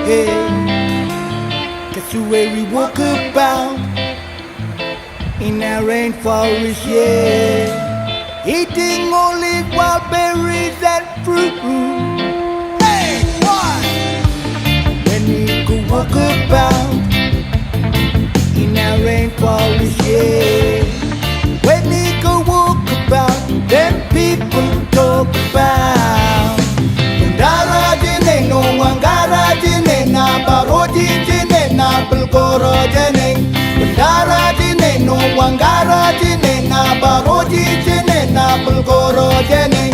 hey. That's the way we walk about in our rainforest, yeah. Eating only wild berries and fruit. Hey, what? When we go walk about in our rainforest, yeah. When we go walk about, then people talk about Wangara jine no wangara jine na baroti jine na bulgoro jine Wangara jine no wangara jine na baroti jine na bulgoro jine